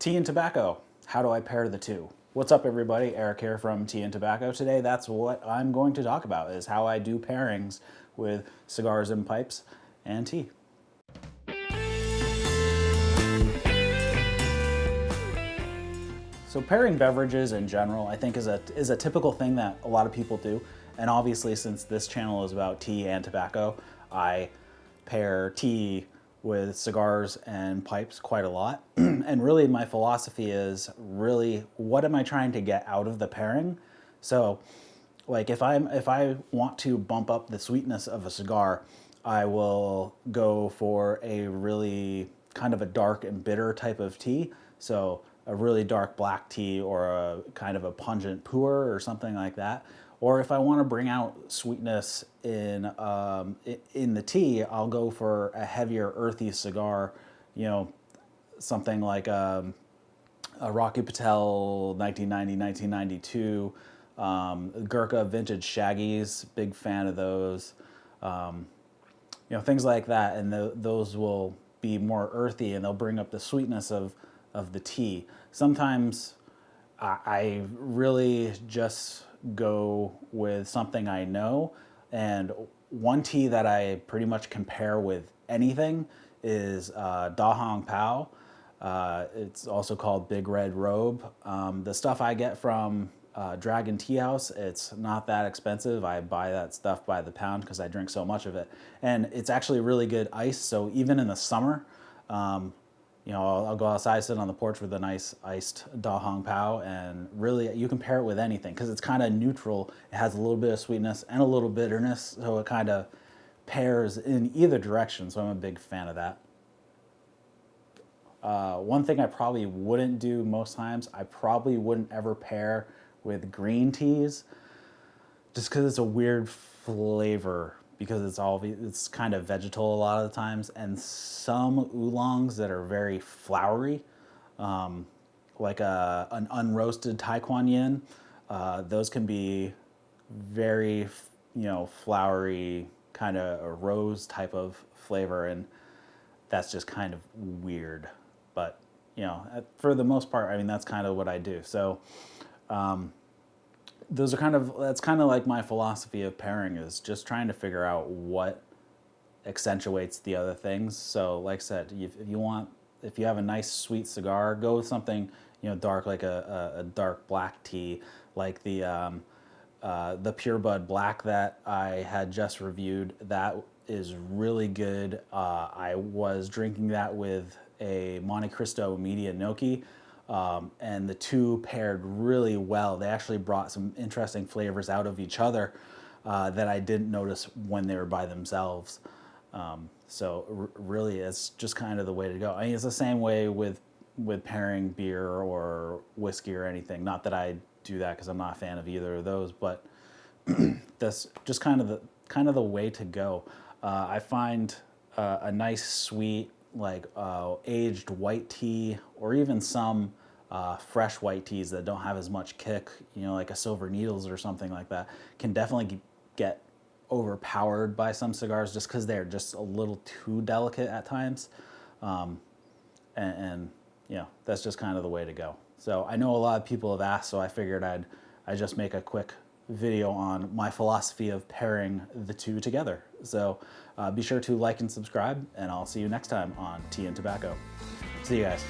Tea and tobacco. How do I pair the two? What's up, everybody? Eric here from Tea and Tobacco. Today, that's what I'm going to talk about, is how I do pairings with cigars and pipes and tea. So pairing beverages in general, I think is a typical thing that a lot of people do. And obviously, since this channel is about tea and tobacco, I pair tea with cigars and pipes quite a lot. And really my philosophy is really, what am I trying to get out of the pairing? So like if I want to bump up the sweetness of a cigar, I will go for a really kind of a dark and bitter type of tea. So a really dark black tea or a kind of a pungent pu'er or something like that. Or if I want to bring out sweetness in the tea, I'll go for a heavier, earthy cigar, you know, something like a Rocky Patel 1990-1992, Gurkha Vintage Shaggies, big fan of those, you know, things like that. And those will be more earthy and they'll bring up the sweetness of the tea. Sometimes I really just go with something I know, and one tea that I pretty much compare with anything is Da Hong Pao. It's also called Big Red Robe. The stuff I get from Dragon Tea House, it's not that expensive. I buy that stuff by the pound because I drink so much of it, and it's actually really good ice. So even in the summer, you know, I'll go outside, sit on the porch with a nice iced Da Hong Pao, and really you can pair it with anything because it's kind of neutral. It has a little bit of sweetness and a little bitterness, so it kind of pairs in either direction, so I'm a big fan of that. One thing I probably wouldn't do most times, I probably wouldn't ever pair with green teas, just because it's a weird flavor, because it's kind of vegetal a lot of the times, and some oolongs that are very flowery, like an unroasted Tai Kwan Yin, those can be very, you know, flowery, kind of a rose type of flavor, and that's just kind of weird. But you know, for the most part, I mean, that's kind of what I do. So that's kind of like my philosophy of pairing, is just trying to figure out what accentuates the other things. So like I said, if you have a nice sweet cigar, go with something, you know, dark, like a dark black tea, like the Pure Bud Black that I had just reviewed. That is really good. I was drinking that with a Monte Cristo Media Gnocchi. And the two paired really well. They actually brought some interesting flavors out of each other that I didn't notice when they were by themselves. So really, it's just kind of the way to go. I mean, it's the same way with pairing beer or whiskey or anything. Not that I do that because I'm not a fan of either of those, but that's just kind of the way to go. I find a nice sweet, like aged white tea, or even some fresh white teas that don't have as much kick, you know, like a Silver Needles or something like that, can definitely get overpowered by some cigars just because they're just a little too delicate at times. And you know, that's just kind of the way to go. So I know a lot of people have asked, so I figured I'd just make a quick video on my philosophy of pairing the two together. So be sure to like and subscribe, and I'll see you next time on Tea and Tobacco. See you guys.